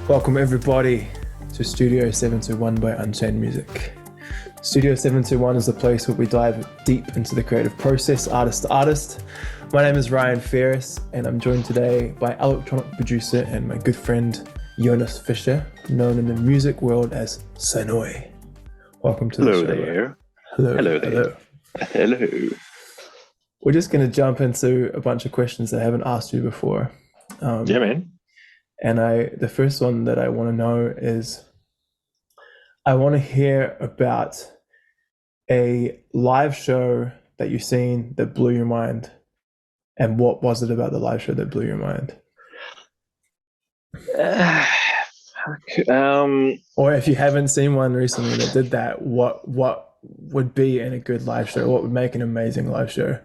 Welcome everybody to Studio 721 by Unchained Music. Studio 721 is the place where we dive deep into the creative process, artist to artist. My name is Ryan Ferris and I'm joined today by electronic producer and my good friend Jonas Fischer, known in the music world as Sanoi. Welcome to the show. There. Hello there. Hello. We're just going to jump into a bunch of questions that I haven't asked you before. Yeah, man. And the first one that I want to know is, I want to hear about a live show that you've seen that blew your mind. And what was it about the live show that blew your mind? Or if you haven't seen one recently that did that, what would be in a good live show? What would make an amazing live show?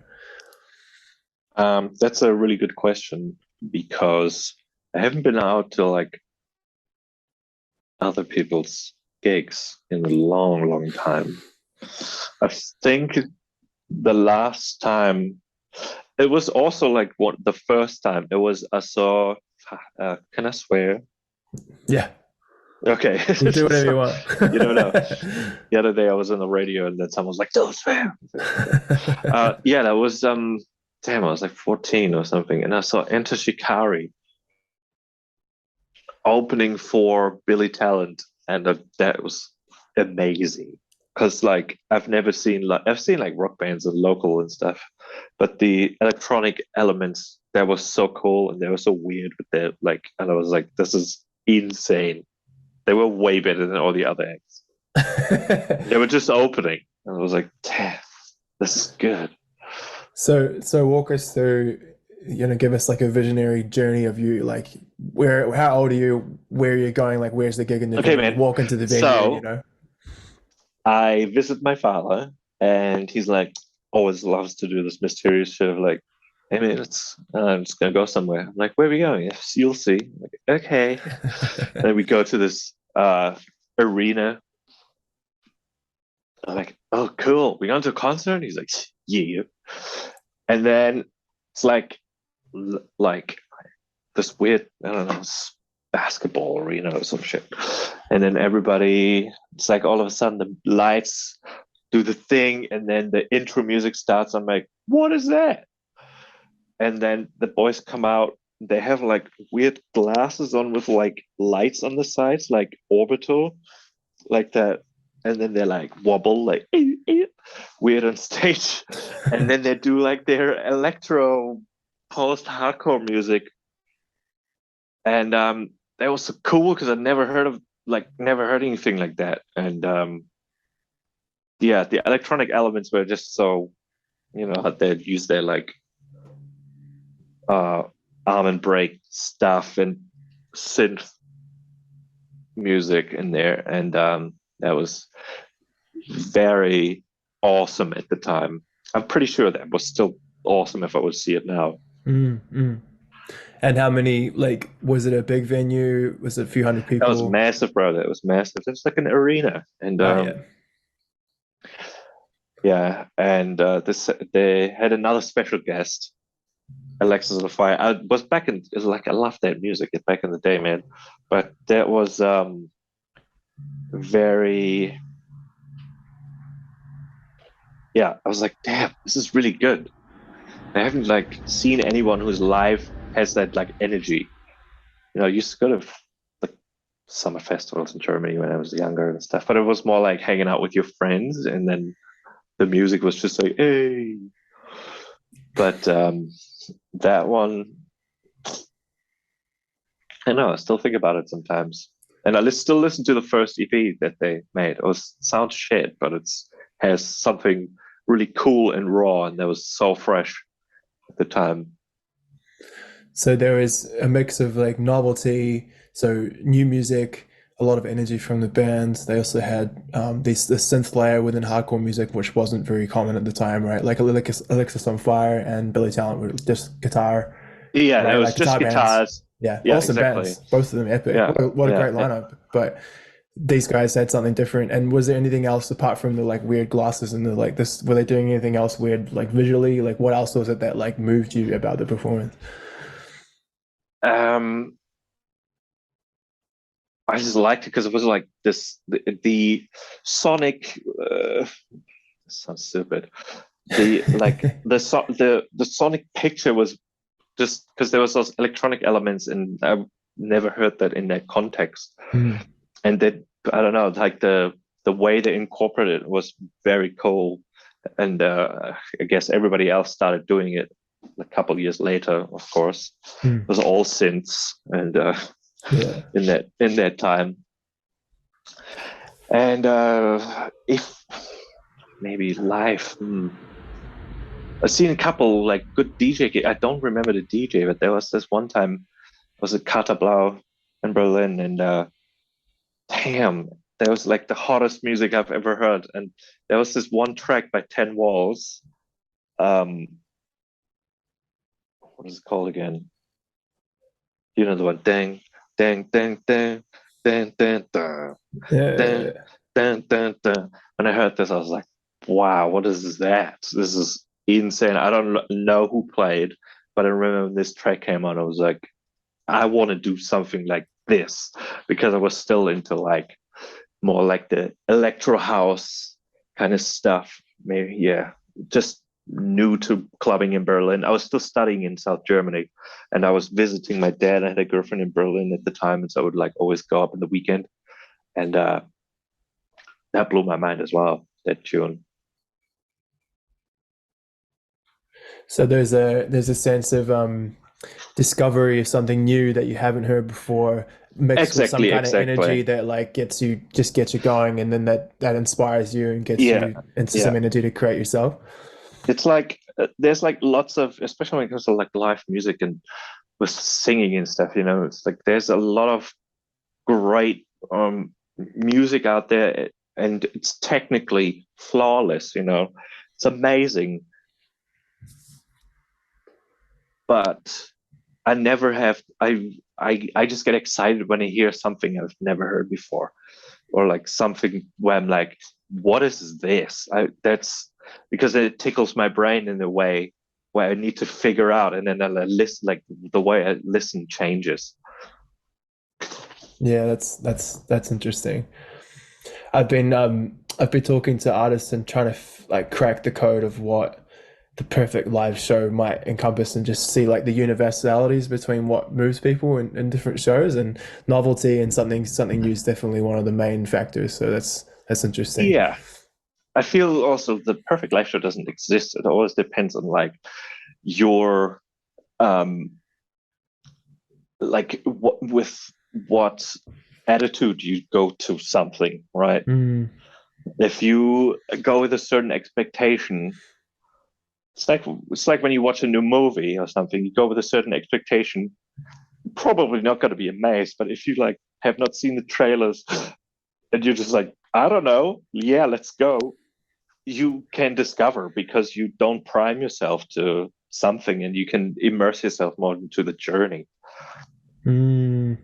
That's a really good question because I haven't been out to like other people's gigs in a long, long time. I think the last time it was also like the first time it was I saw. Can I swear? Yeah. Okay. You do whatever you want. You never know. The other day I was on the radio and then someone was like, "Don't swear." Yeah, that was I was like 14 or something, and I saw Enter Shikari opening for Billy Talent, and that was amazing. Because like I've seen like rock bands and local and stuff, but the electronic elements that was so cool and they were so weird with their like, and I was like, this is insane. They were way better than all the other acts. They were just opening, and I was like, damn, this is good. So walk us through, give us like a visionary journey of you, like how old are you, where are you going, like where's the gig in the Okay, venue? man. Walk into the venue, So, I visit my father, and he's like, always loves to do this mysterious shit of like, hey man, I'm just gonna go somewhere. I'm like, where are we going? Yes, you'll see. I'm like, okay. And then we go to this arena. I'm like, oh cool, we going to a concert? And he's like, yeah. And then it's like this weird, I don't know, basketball arena or some shit. And then everybody, it's like all of a sudden the lights do the thing, and then the intro music starts. I'm like, what is that? And then the boys come out. They have like weird glasses on with like lights on the sides, like orbital, like that. And then they're like wobble, like weird on stage. And then they do like their electro post-hardcore music. And that was so cool because I'd never heard anything like that. And yeah, the electronic elements were just so, they'd use their like almond break stuff and synth music in there, and that was very awesome at the time. I'm pretty sure that was still awesome if I would see it now. Mm-hmm. And how many, like, was it a big venue? Was it a few hundred people? That was massive, bro. That was massive. It was like an arena, and yeah. And they had another special guest, Alexis on the Fire. I loved that music back in the day, man. But that was very, yeah. I was like, damn, this is really good. I haven't like seen anyone who's live has that like energy. I used to go to like summer festivals in Germany when I was younger and stuff, but it was more like hanging out with your friends, and then the music was just like, hey. But that one, I know, I still think about it sometimes. And I still listen to the first EP that they made. It sounds shit, but has something really cool and raw, and that was so fresh at the time. So there is a mix of like novelty, so new music, a lot of energy from the bands. They also had the synth layer within hardcore music, which wasn't very common at the time, right? Like Alexis on Fire and Billy Talent were just guitar. Yeah, right? it was like just guitars. Yeah, yeah, awesome exactly. bands, both of them epic. Yeah, what a great lineup. But these guys had something different. And was there anything else apart from the like weird glasses and the like this? Were they doing anything else weird, like visually? Like what else was it that like moved you about the performance? I just liked it because it was like this the sonic. This sounds stupid. The like the sonic picture was just because there was those electronic elements, and I never heard that in that context. Mm. And that I don't know, like the way they incorporated it was very cool. And I guess everybody else started doing it a couple of years later. Of course, it Mm. was all synths, and Yeah. in that time. And if maybe live, I've seen a couple like good DJ. I don't remember the DJ, but there was this one time. It was a Kata Blau in Berlin, and damn, that was like the hottest music I've ever heard. And there was this one track by Ten Walls. Um, what is it called again? You know the one, dang, dang, dang, dang, dang, dang, dang, dang, Yeah. dang, dang, dang. When I heard this, I was like, wow, what is that? This is insane. I don't know who played, but I remember when this track came on, I was like, I want to do something like this because I was still into like more like the electro house kind of stuff. Maybe, yeah, just new to clubbing in Berlin. I was still studying in South Germany, and I was visiting my dad. I had a girlfriend in Berlin at the time, and so I would like always go up in the weekend, and that blew my mind as well. That tune. So there's a sense of discovery of something new that you haven't heard before, mixed with some Exactly, kind of energy exactly. that like gets you going, and then that inspires you and gets Yeah, you into yeah. some energy to create yourself. It's like there's like lots of, especially when it comes to like live music and with singing and stuff. It's like there's a lot of great music out there, and it's technically flawless. It's amazing, but I never have. I just get excited when I hear something I've never heard before, or like something where I'm like, what is this? That's because it tickles my brain in a way where I need to figure out, and then I listen. Like the way I listen changes. Yeah, that's interesting. I've been talking to artists and trying to like crack the code of what the perfect live show might encompass, and just see like the universalities between what moves people in different shows, and novelty and something new is definitely one of the main factors. So that's interesting. Yeah, I feel also the perfect live show doesn't exist. It always depends on like your um with what attitude you go to something, right? Mm, If you go with a certain expectation, it's like when you watch a new movie or something, you go with a certain expectation, probably not going to be amazed. But if you like have not seen the trailers and you're just like, I don't know, yeah, let's go, you can discover because you don't prime yourself to something, and you can immerse yourself more into the journey. mm.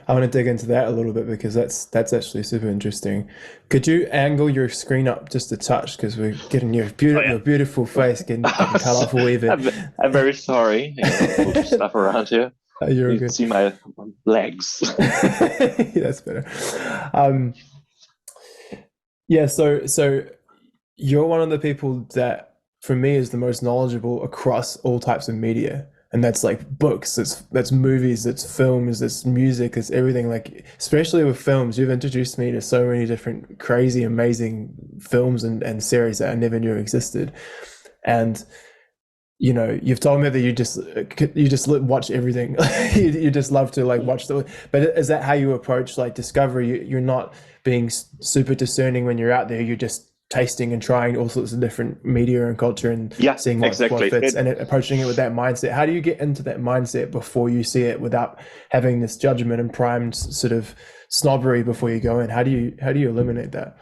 I want to dig into that a little bit because that's actually super interesting. Could you angle your screen up just a touch, because we're getting Oh your beautiful face getting cut yeah. off a wee bit. I'm very sorry. Move stuff around here. You're You can good. see my legs. That's better. Um, yeah, so you're one of the people that, for me, is the most knowledgeable across all types of media. And that's like books, that's movies, that's films, that's music, it's everything. Like, especially with films, you've introduced me to so many different crazy, amazing films and series that I never knew existed. And you've told me that you just watch everything. You just love to like watch the. But is that how you approach like discovery? You're not being super discerning when you're out there. You're just tasting and trying all sorts of different media and culture and Yeah, seeing what exactly. fits, and approaching it with that mindset. How do you get into that mindset before you see it without having this judgment and primed sort of snobbery before you go in? How do you eliminate that?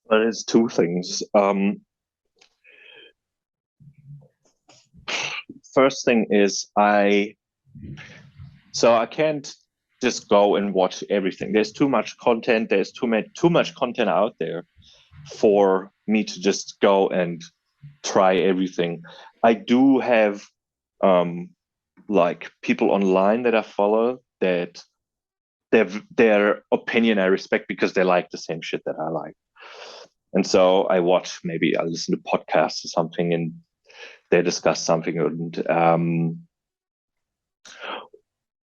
But it's two things. First thing is I can't just go and watch everything. There's too much content. There's too much content out there for me to just go and try everything. I do have um like people online that I follow that their opinion I respect because they like the same shit that I like. And so I listen to podcasts or something, and they discuss something, and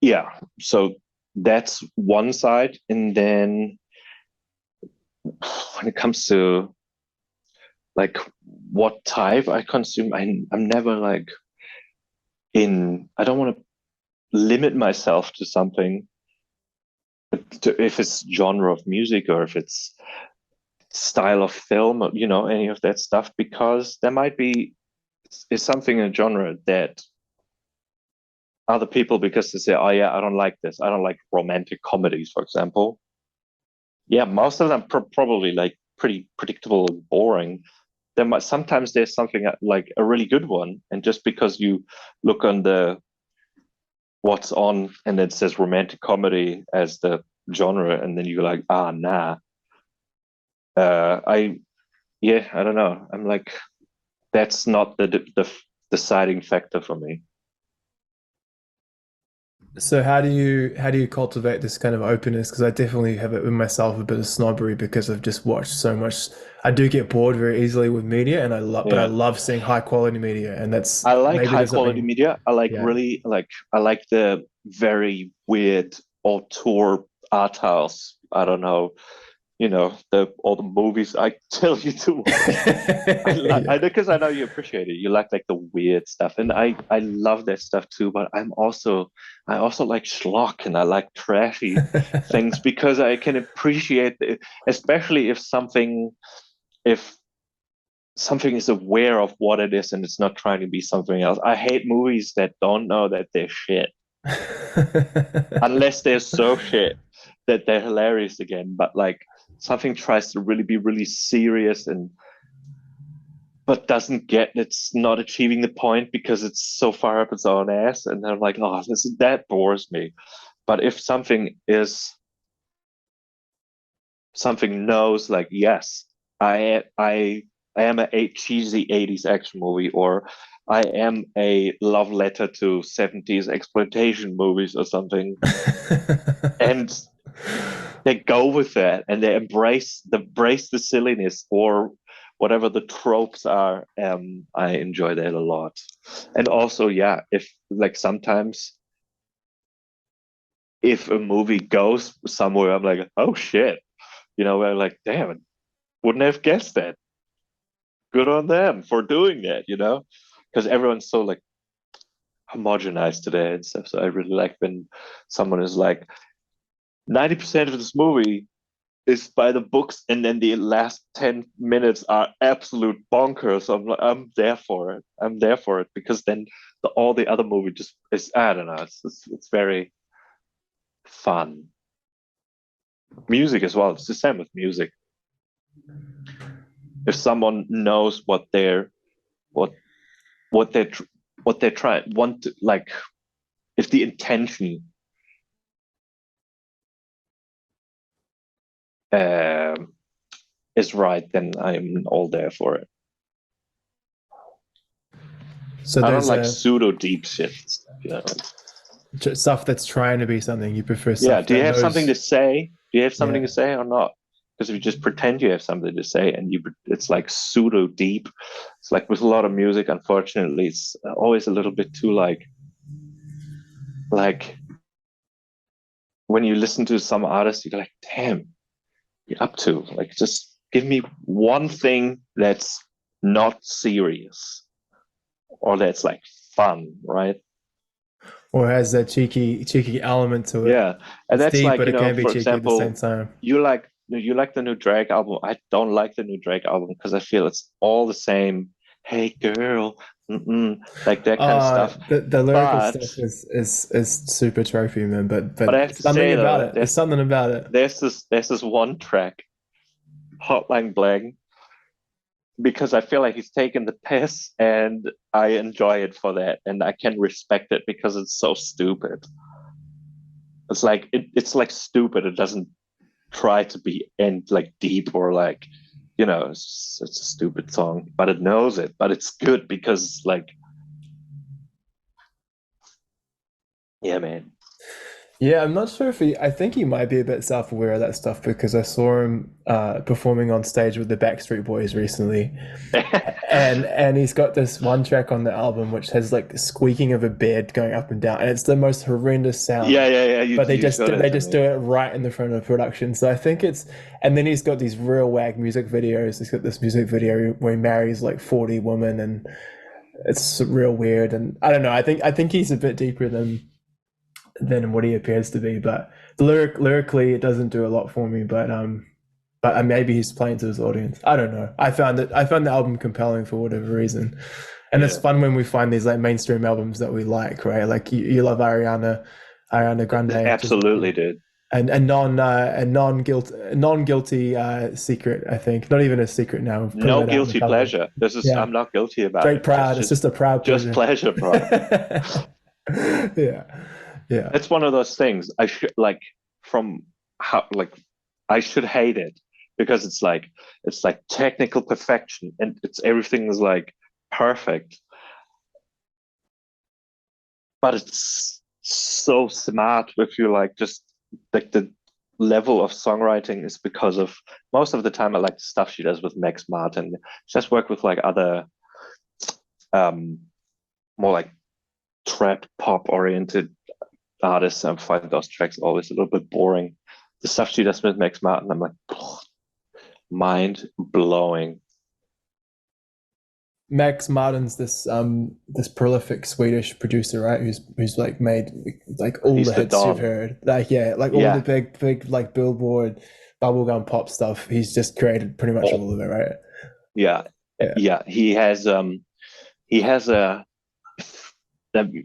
yeah. So that's one side, and then when it comes to like what type I consume, I'm never like I don't want to limit myself to something, if it's genre of music or if it's style of film, or any of that stuff, because there might be is something in a genre that other people, because they say, oh yeah, I don't like this, I don't like romantic comedies, for example. Yeah, most of them probably like pretty predictable and boring. Sometimes there's something like a really good one, and just because you look on the what's on and it says romantic comedy as the genre, and then you're like, nah. I I don't know. I'm like, that's not the deciding factor for me. So how do you cultivate this kind of openness? Because I definitely have it in myself a bit of snobbery because I've just watched so much. I do get bored very easily with media, and I Yeah, love seeing high quality media, and that's I like maybe high there's quality something. media. I like Yeah. really like I like the very weird auteur art house. I don't know, the all the movies I tell you to watch. I Yeah. because I know you appreciate it. You like the weird stuff, and I love that stuff too. But I also like schlock, and I like trashy things because I can appreciate it, especially if something is aware of what it is and it's not trying to be something else. I hate movies that don't know that they're shit, unless they're so shit that they're hilarious again. But like something tries to really be really serious and but doesn't get it's not achieving the point because it's so far up its own ass, and I'm like, oh, that bores me. But if something knows, like, yes, I am a cheesy 80s action movie, or I am a love letter to 70s exploitation movies or something, and they go with that and they embrace the silliness or whatever the tropes are. I enjoy that a lot. And also, yeah, if like sometimes if a movie goes somewhere, I'm like, oh shit, I'm like, damn it, wouldn't have guessed that. Good on them for doing that, because everyone's so like homogenized today and stuff. So I really like when someone is like, 90% of this movie is by the books, and then the last 10 minutes are absolute bonkers. I'm there for it. I'm there for it because then all the other movie just is, I don't know, it's very fun. Music as well. It's the same with music. If someone knows what what they're what they're trying want to, like, if the intention um is right, then I'm all there for it. So I don't there's like pseudo deep shit. stuff that's trying to be something. You prefer Yeah. stuff Do you that have something to knows. say? Do you have something to Yeah. say or not? Because if you just pretend you have something to say and it's like pseudo deep. It's like with a lot of music, unfortunately, it's always a little bit too like when you listen to some artist, you're like, damn, you're up to like just give me one thing that's not serious or that's like fun, right? Or has that cheeky element to it. Yeah, and It's that's deep, like, but it can be for cheeky at the same example, time. you like the new Drake album. I don't like the new Drake album because I feel it's all the same. Hey girl, like that kind of stuff. The lyrical But stuff is super tropey, man. but I But have to something say about though, it. There's something about it. there's this one track, Hotline Bling, because I feel like he's taken the piss, and I enjoy it for that, and I can respect it because it's so stupid. It's like it's like stupid. It doesn't try to be and like deep or like, it's a stupid song, but it knows it, but it's good because like, yeah, man. Yeah, I'm not sure if I think he might be a bit self-aware of that stuff because I saw him performing on stage with the Backstreet Boys recently. And he's got this one track on the album which has like squeaking of a bed going up and down, and it's the most horrendous sound. Yeah. But You showed it they to just me. do it right in the front of production. So I think it's, and then he's got these real wag music videos. He's got this music video where he marries like 40 women, and it's real weird. And I don't know. I think he's a bit deeper than what he appears to be. But lyrically, it doesn't do a lot for me. But maybe he's playing to his audience. I don't know. I found the album compelling for whatever reason, and it's Yeah, fun when we find these like mainstream albums that we like, right? Like you love Ariana Grande, which is absolutely, dude. a non guilty secret. I think not even a secret now. We've put No that out in the guilty public. pleasure. This is Yeah, I'm not guilty about straight it. It's proud. It's just a proud just pleasure. pleasure, bro. Yeah, yeah. It's one of those things I should like from how like I should hate it because it's like technical perfection and it's everything is like perfect, but it's so smart if you like just like the level of songwriting is because of most of the time I like the stuff she does with Max Martin. She does work with like other um more like trap pop oriented artists. I find those tracks always a little bit boring. The stuff she does with Max Martin, I'm like, mind blowing. Max Martin's this prolific Swedish producer, right? Who's like made like all He's the the hits you've Don. heard. Like yeah, like all the Yeah. big like Billboard bubblegum pop stuff. He's just created pretty much Oh, all of it, right? yeah. Yeah. Yeah. He has a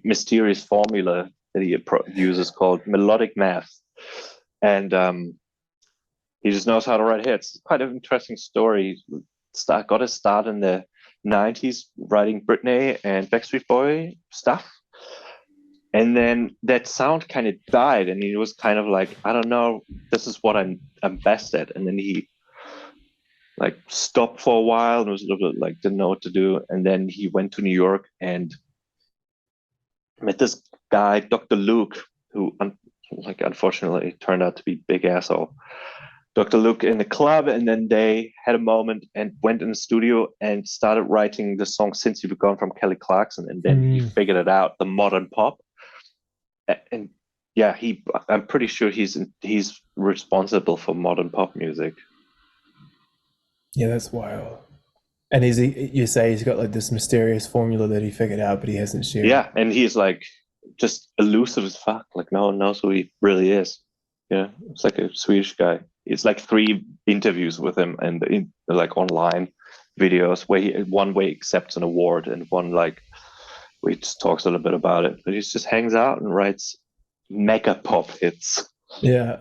mysterious formula that he uses called melodic math. And he just knows how to write hits. It's quite an interesting story. Got his start in the 90s writing Britney and Backstreet Boy stuff. And then that sound kind of died, and he was kind of like, I don't know, this is what I'm best at. And then he like stopped for a while and was a little bit like didn't know what to do. And then he went to New York and met this guy, Dr. Luke, who like unfortunately turned out to be big asshole. Dr. Luke in the club, and then they had a moment and went in the studio and started writing the song "Since You've Gone" from Kelly Clarkson, and then he Mm. figured it out, the modern pop, and yeah, I'm pretty sure he's responsible for modern pop music. Yeah, that's wild. And you say he's got like this mysterious formula that he figured out, but he hasn't shared. Yeah, and he's like just elusive as fuck. Like no one knows who he really is. Yeah, it's like a Swedish guy. It's like three interviews with him and like online videos where one way accepts an award and one like where he just talks a little bit about it. But he just hangs out and writes mega pop hits. Yeah.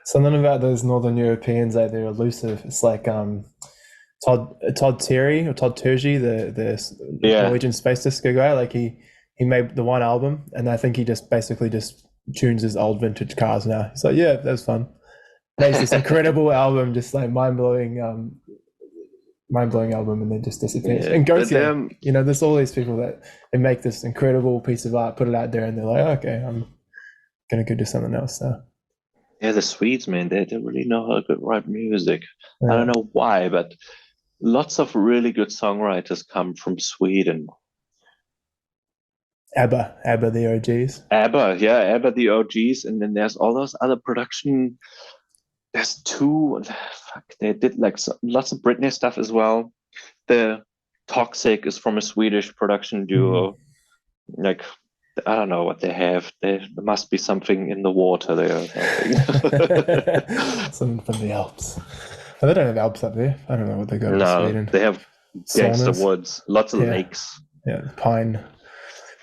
Something about those Northern Europeans, like they're elusive. It's like Todd Terry or Todd Terji, the Yeah, Norwegian space disco guy. Like he made the one album, and I think he just basically just tunes his old vintage cars now. So yeah, that's fun. Makes this incredible album, just like mind blowing album, and then just disappears. yeah. And But Gautier, you know, there's all these people that they make this incredible piece of art, put it out there, and they're like, okay, I'm gonna go do something else now. yeah, the Swedes, man, they really know how to write music. I don't Yeah. know why, but lots of really good songwriters come from Sweden. ABBA, the OGs. ABBA, yeah, ABBA, the OGs, and then there's all those other production. There's two. Fuck, they did like lots of Britney stuff as well. The Toxic is from a Swedish production Mm. duo. Like I don't know what they have. There must be something in the water there or something. Something from the Alps. Oh, they don't have Alps up there. I don't know what they got in No, Sweden. they have gangster Saunas. woods, lots of Yeah, lakes, yeah, pine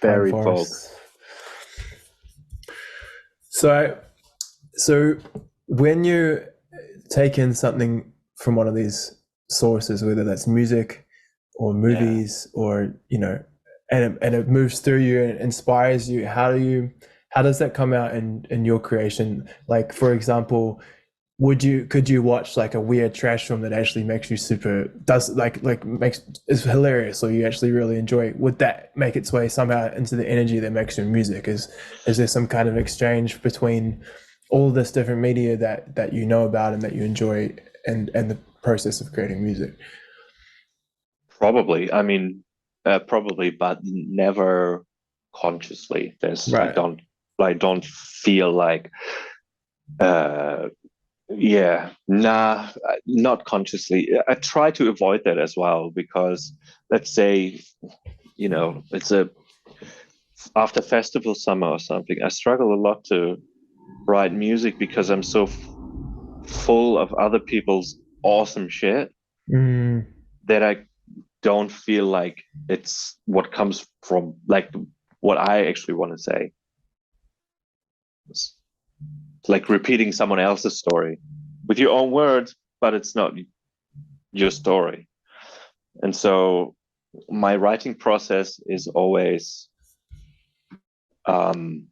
very folk. forests. So, so when you take in something from one of these sources, whether that's music or Yeah. movies or and it moves through you and inspires you, how does that come out in your creation? Like for example, could you watch like a weird trash film that actually makes you super does like makes is hilarious or you actually really enjoy it? Would that make its way somehow into the energy that makes your music? Is there some kind of exchange between all this different media that you know about and that you enjoy and the process of creating music? Probably. I mean, probably, but never consciously. Right. I don't feel like, uh, yeah, nah, not consciously. I try to avoid that as well because let's say, it's a after festival summer or something. I struggle a lot to write music because I'm so full of other people's awesome shit Mm, that I don't feel like it's what comes from like what I actually want to say. It's like repeating someone else's story with your own words, but it's not your story. And so my writing process is always, um,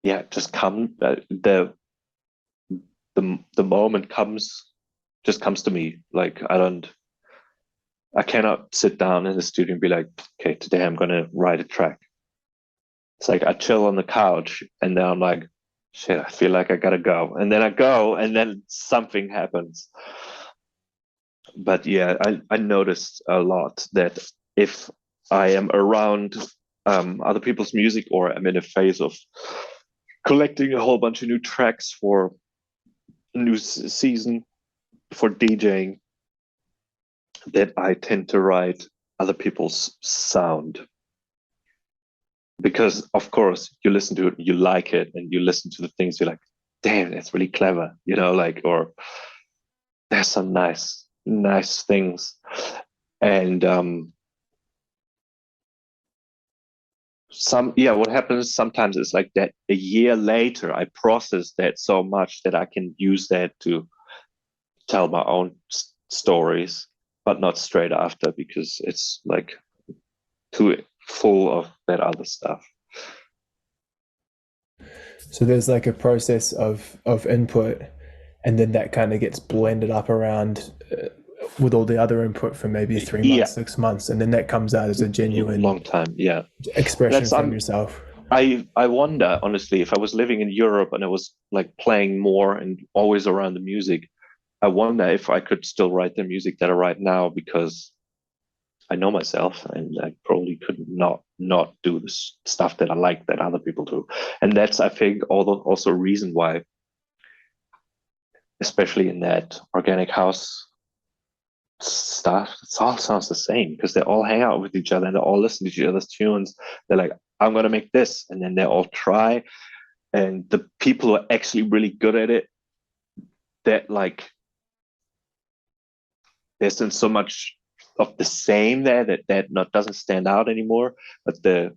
yeah, just come the moment just comes to me. Like I cannot sit down in the studio and be like, okay, today I'm gonna write a track. It's like I chill on the couch and then I'm like, shit, I feel like I gotta go. And then I go and then something happens. But yeah, I noticed a lot that if I am around other people's music or I'm in a phase of collecting a whole bunch of new tracks for a new season for DJing, that I tend to write other people's sound because of course you listen to it, you like it, and you listen to the things you're like, damn, that's really clever, like, or there's some nice things. And what happens sometimes is like that a year later I process that so much that I can use that to tell my own stories, but not straight after because it's like too full of that other stuff. so there's like a process of input, and then that kind of gets blended up around with all the other input for maybe 3 months, Yeah, 6 months, and then that comes out as a genuine long time. Yeah, expression that's from yourself. I wonder honestly if I was living in Europe and I was like playing more and always around the music. I wonder if I could still write the music that I write now because I know myself and I probably could not do this stuff that I like that other people do. And that's I think also a reason why, especially in that organic house stuff, it all sounds the same because they all hang out with each other and they all listen to each other's tunes. They're like, I'm gonna make this, and then they all try. And the people who are actually really good at it, that like there isn't so much of the same there that not doesn't stand out anymore, but the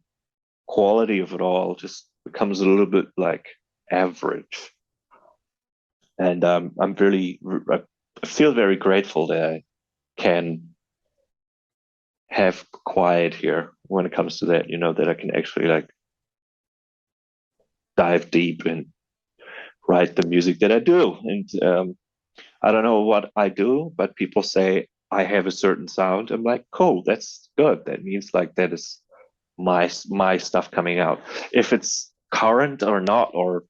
quality of it all just becomes a little bit like average. And I feel very grateful that I can have quiet here when it comes to that, that I can actually like dive deep and write the music that I do. And I don't know what I do, but people say I have a certain sound. I'm like, cool, that's good. That means like that is my stuff coming out. If it's current or not, or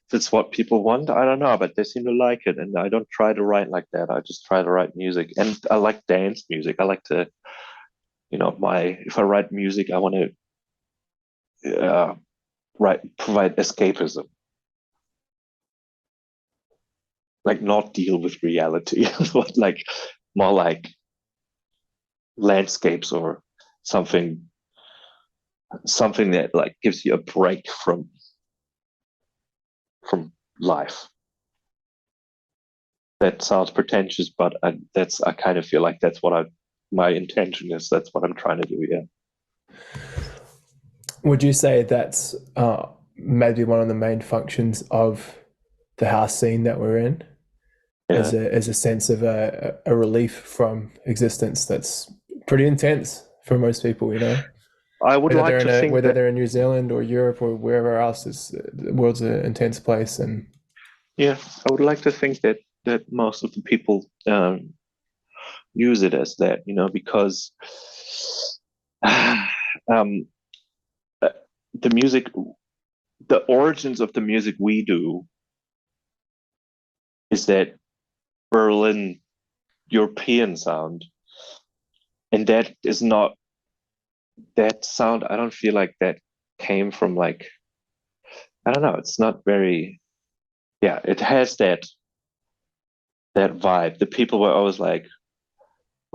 if it's what people want, I don't know, but they seem to like it. And I don't try to write like that. I just try to write music. And I like dance music. I like to, if I write music, I want to provide escapism, like not deal with reality, but like more like landscapes or something something that like gives you a break from life. That sounds pretentious, but I kind of feel like that's what my intention is. That's what I'm trying to do. Yeah. Would you say that's maybe one of the main functions of the house scene that we're in, Yeah. as a sense of a relief from existence that's pretty intense for most people, I would whether like they're to think whether that they're in New Zealand or Europe or wherever else. The world's an intense place, and Yeah, I would like to think that most of the people use it as that, because um, uh, the music, the origins of the music we do is that Berlin European sound, and that is not that sound. I don't feel like that came from like I don't know. It's not very. Yeah, it has that vibe. The people were always like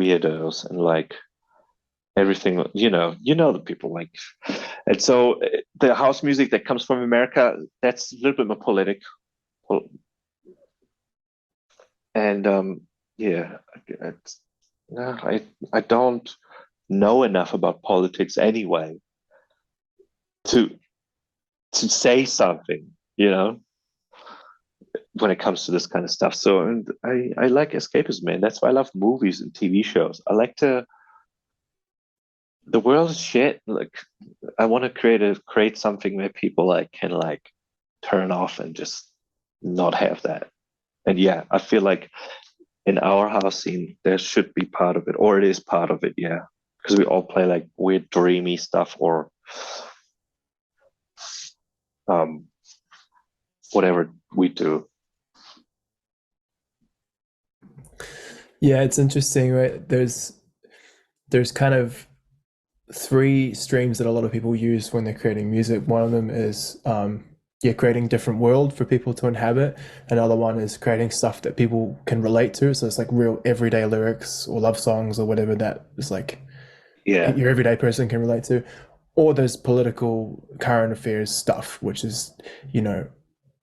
weirdos and like everything. The people like, and so the house music that comes from America, that's a little bit more political, and yeah, it's, no, I don't know enough about politics anyway to to say something, when it comes to this kind of stuff. So, and I like escapism, man. That's why I love movies and TV shows. I like to. The world is shit. Like, I want to create something where people like can like turn off and just not have that. And yeah, I feel like in our house scene, there should be part of it, or it is part of it. Yeah, because we all play like weird, dreamy stuff, or um, whatever we do. Yeah, it's interesting, right? There's kind of three streams that a lot of people use when they're creating music. One of them is yeah, creating different world for people to inhabit. Another one is creating stuff that people can relate to. So it's like real everyday lyrics or love songs or whatever that is like Yeah, your everyday person can relate to. Or there's political current affairs stuff, which is, you know,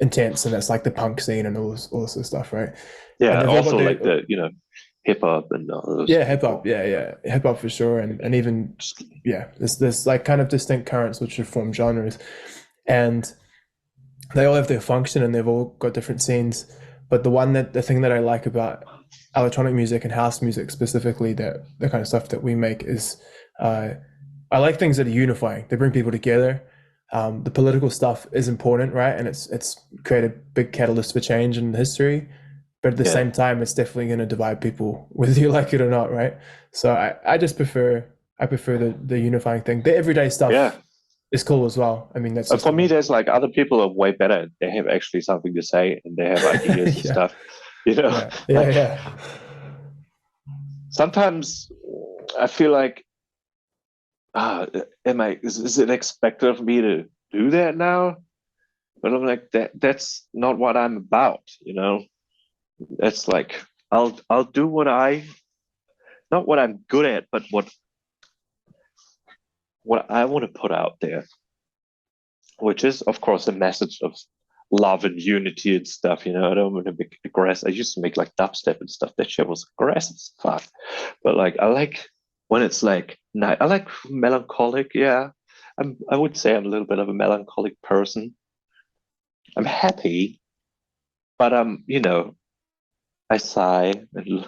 intense, and that's like the punk scene and all this sort of stuff, right? And yeah. they've all got Also, like their, the hip hop and all those yeah, hip hop, people. yeah, hip hop for sure, and even yeah, there's like kind of distinct currents which are form genres, and they all have their function and they've all got different scenes. But the thing that I like about electronic music and house music specifically, that the kind of stuff that we make is, uh, I like things that are unifying. They bring people together. The political stuff is important, right? And it's created a big catalyst for change in history. But at the Yeah, same time, it's definitely going to divide people, whether you like it or not, right? So I just prefer the unifying thing. The everyday yeah. stuff is cool as well. I mean, that's just For the me, way. there's like other people are way better. They have actually something to say and they have ideas and Yeah, stuff. You know, yeah, like yeah. sometimes I feel like, is it expected of me to do that now? But I'm like, that's not what I'm about. It's like, I'll do not what I'm good at, but what I want to put out there, which is, of course, a message of love and unity and stuff. I don't want to make aggressive. I used to make like dubstep and stuff. That shit was aggressive as fuck. But like, I like when it's like, I like melancholic. Yeah, I would say I'm a little bit of a melancholic person. I'm happy, but I sigh and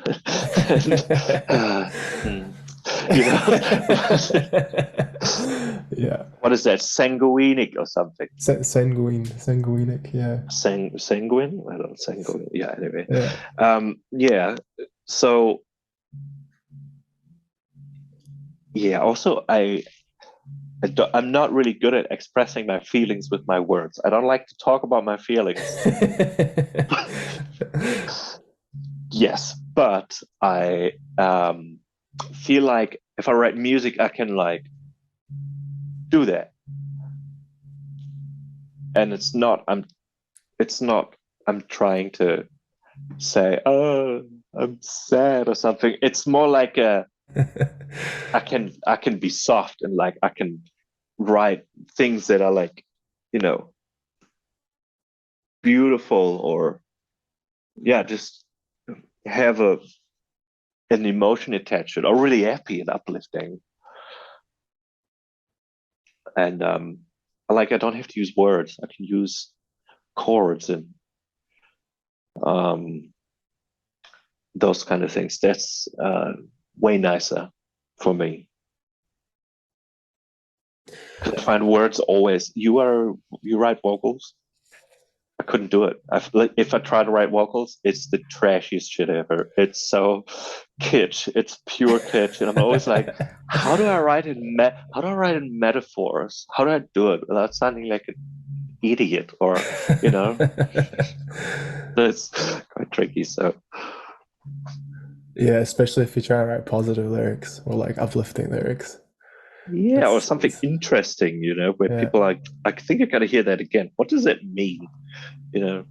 hmm, you know, Yeah. what is that? Sanguinic or something? Sanguinic, yeah. Sanguine? I don't know, sanguine. Yeah, anyway. Yeah. Yeah. So yeah, also I'm not really good at expressing my feelings with my words. I don't like to talk about my feelings. Yes, but I feel like if I write music, I can like do that. And it's not I'm trying to say, oh, I'm sad or something. It's more like I can be soft and like I can write things that are like, you know, beautiful, or yeah, just have an emotion attached to it, or really happy and uplifting. And I don't have to use words. I can use chords and um those kind of things. That's way nicer for me. Because I find words always. You write vocals. couldn't do it. If I try to write vocals, it's the trashiest shit ever. It's so kitsch. It's pure kitsch, and I'm always like, how do I write in metaphors? How do I do it without sounding like an idiot? Or it's quite tricky. So Yeah, especially if you try to write positive lyrics or like uplifting lyrics. yeah, or something interesting, where people are like, I think I gotta hear that again. What does it mean? It's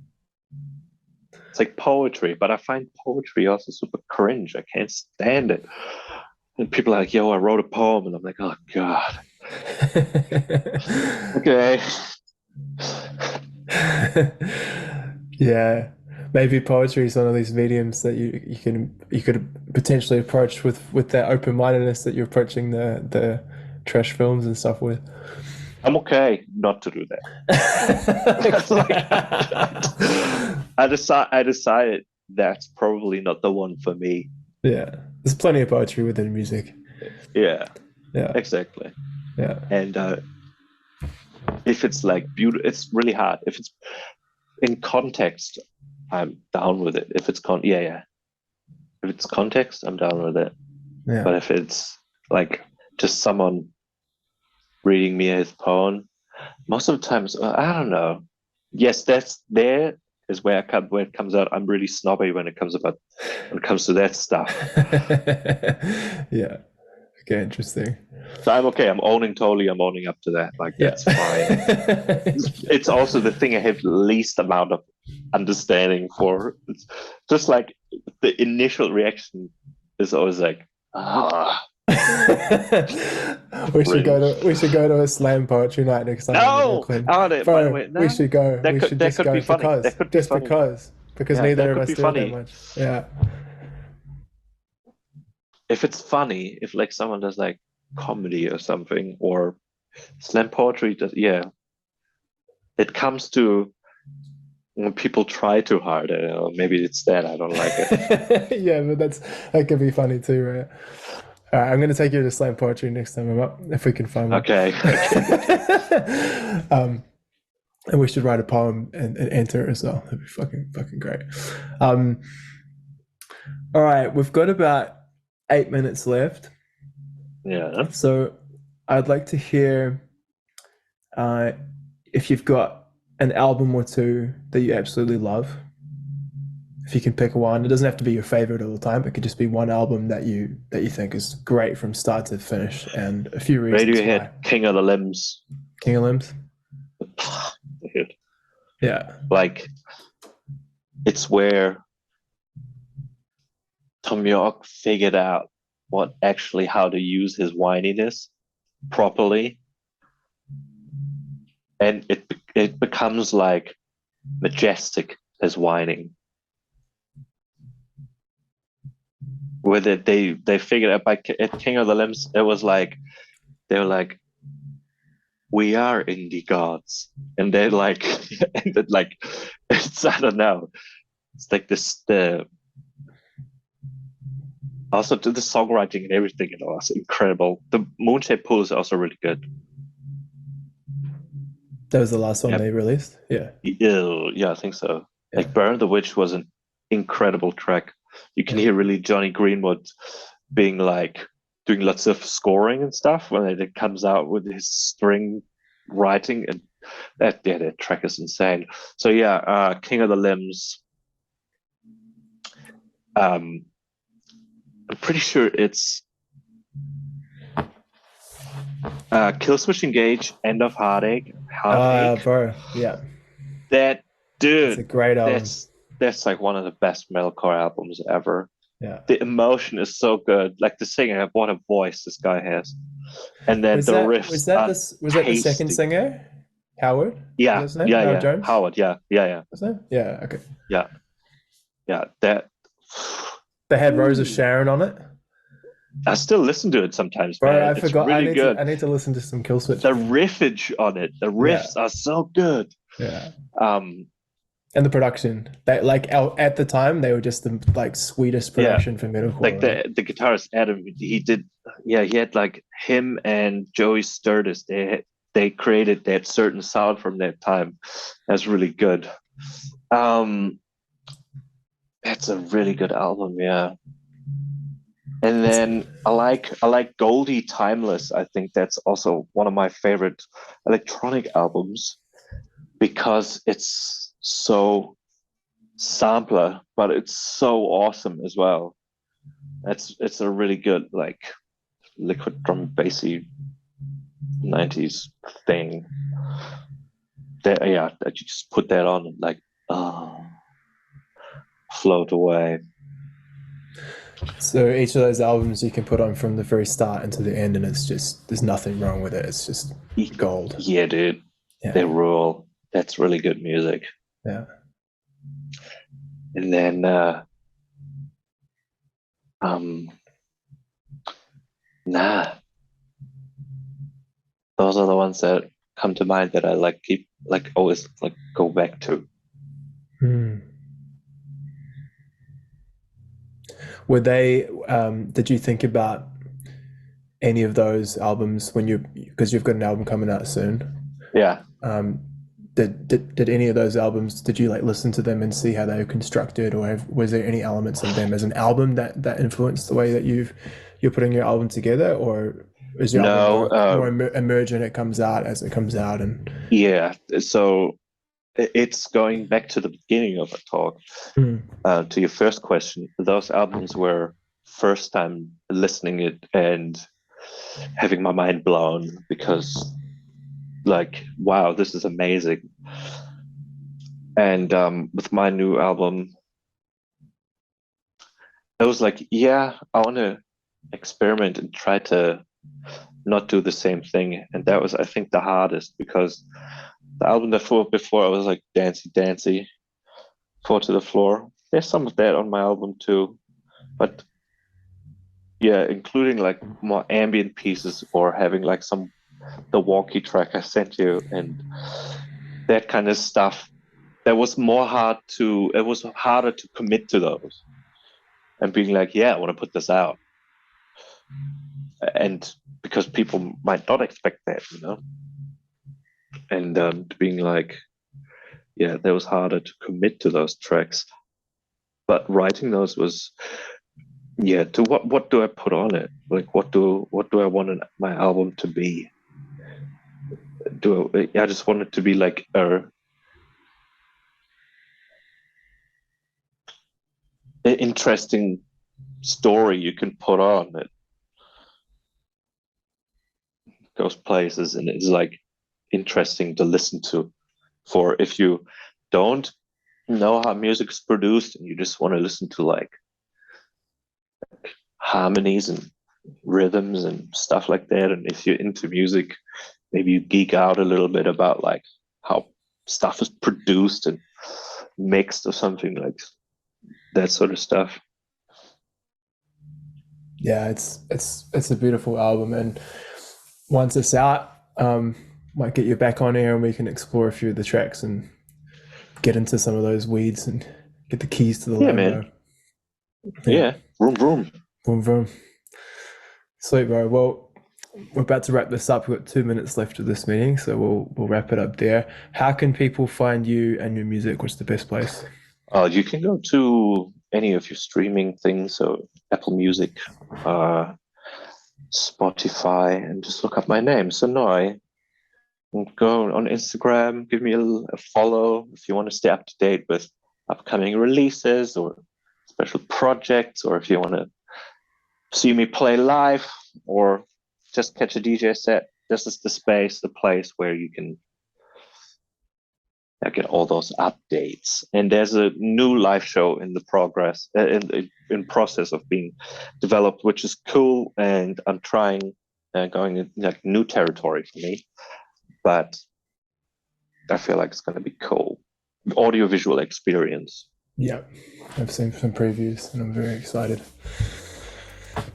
like poetry, but I find poetry also super cringe. I can't stand it. And people are like, yo, I wrote a poem, and I'm like, oh god. Okay. Yeah, maybe poetry is one of these mediums that you could potentially approach with that open-mindedness that you're approaching the trash films and stuff with. I'm okay not to do that. I decided that's probably not the one for me. Yeah, there's plenty of poetry within music. Yeah, yeah, exactly. Yeah, and if it's like beautiful, it's really hard. If it's in context, I'm down with it. If it's if it's context, I'm down with it. Yeah. But if it's like just someone reading me his poem, most of the times, I don't know. Yes, there is where it comes out. I'm really snobby when it comes to that stuff. Yeah. Okay, interesting. So I'm okay. I'm owning up to that. Like that's fine. It's also the thing I have least amount of understanding for. It's just like the initial reaction is always like, we should go to a slam poetry night next time. No, we should go. That could be funny. Because neither of us do it that much. Yeah. If it's funny, if like someone does like comedy or something, or slam poetry, it comes to when people try too hard. Maybe it's that I don't like it. Yeah, but that could be funny too, right? All right, I'm going to take you to slam poetry next time I'm up, if we can find one. Okay. And we should write a poem and enter it as well. That'd be fucking great. All right, we've got about 8 minutes left. Yeah. So I'd like to hear if you've got an album or two that you absolutely love. If you can pick one, it doesn't have to be your favorite all the time. It could just be one album that you think is great from start to finish, and a few reasons. Radiohead, why. King of the Limbs. King of Limbs. Yeah. Like, it's where Tom York figured out how to use his whininess properly, and it becomes like majestic as whining. With it, they figured out at King of the Limbs, it was like they were like, we are indie gods, and they're like, and it, like, it's, I don't know, it's like this also to the songwriting and everything, it's incredible. The Moonshaped Pool is also really good. That was the last one they released. Yeah, I think so. Yeah. Like Burn the Witch was an incredible track. You can hear really Johnny Greenwood being like doing lots of scoring and stuff when it comes out with his string writing, and that track is insane. So King of the Limbs. I'm pretty sure it's Killswitch Engage, End of Heartache. Bro, yeah. That dude. It's a great album. That's like one of the best metalcore albums ever. Yeah. The emotion is so good. Like the singer, what a voice this guy has. And then riffs. Was that the second singer? Howard? Yeah. Howard Jones? Howard, yeah. Was that? Yeah, okay. Yeah. That they had Rose of Sharon on it. I still listen to it sometimes, bro. man. I forgot. Really I need to listen to some Killswitch. The riffage on it, the riffs are so good. Yeah. And the production, they like at the time they were just the like sweetest production for metalcore. Like the guitarist Adam, he had like him and Joey Sturgis. They created that certain sound from that time. That's really good. It's a really good album, yeah. And then I like Goldie Timeless. I think that's also one of my favorite electronic albums because it's so sampler, but it's so awesome as well. It's a really good like liquid drum bassy 90s thing. That yeah, that you just put that on and like float away. So each of those albums you can put on from the very start into the end, and it's just there's nothing wrong with it. It's just gold. Yeah, dude. Yeah. They rule. That's really good music. Yeah. And then nah. Those are the ones that come to mind that I like keep like always like go back to. Were they? Did you think about any of those albums when because you've got an album coming out soon? Yeah. Did any of those albums? Did you like listen to them and see how they were constructed, or was there any elements of them as an album that influenced the way that you're putting your album together, or is your album more emergent? It comes out as it comes out, and yeah. So it's going back to the beginning of the talk. To your first question, those albums were first time listening it and having my mind blown because like, wow, this is amazing. And with my new album, I was like, yeah, I want to experiment and try to not do the same thing. And that was, I think, the hardest because the album before I was like dancey, fall to the floor. There's some of that on my album too, but yeah, including like more ambient pieces or having like the wonky track I sent you and that kind of stuff. It was harder to commit to those and being like, yeah, I want to put this out. And because people might not expect that, and being like, yeah, that was harder to commit to those tracks. But writing those was, yeah, to what do I put on it? Like, what do I want my album to be? I just want it to be like an interesting story you can put on it. Goes places and it's like interesting to listen to. For if you don't know how music is produced and you just want to listen to like harmonies and rhythms and stuff like that, and if you're into music, maybe you geek out a little bit about like how stuff is produced and mixed or something like that sort of stuff. Yeah, it's a beautiful album, and once it's out, might get you back on air and we can explore a few of the tracks and get into some of those weeds and get the keys to the logo. Man. Yeah. Vroom. Vroom, vroom. Sweet, bro. Well, we're about to wrap this up. We've got 2 minutes left of this meeting, so we'll wrap it up there. How can people find you and your music? What's the best place? You can go to any of your streaming things, so Apple Music, Spotify, and just look up my name, Sanoi. And go on Instagram, give me a follow if you want to stay up to date with upcoming releases or special projects, or if you want to see me play live or just catch a DJ set. This is the place where you can get all those updates. And there's a new live show in the in process of being developed, which is cool. And I'm trying going in like new territory for me, but I feel like it's going to be cool. Audiovisual experience. Yeah, I've seen some previews and I'm very excited.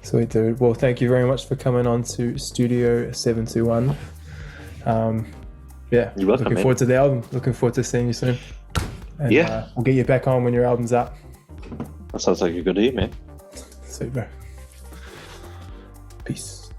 Sweet, dude. Well, thank you very much for coming on to Studio 721. Yeah, you're welcome, looking forward to the album. Looking forward to seeing you soon. And, yeah. We'll get you back on when your album's out. That sounds like a good idea, man. Sweet, bro. Peace.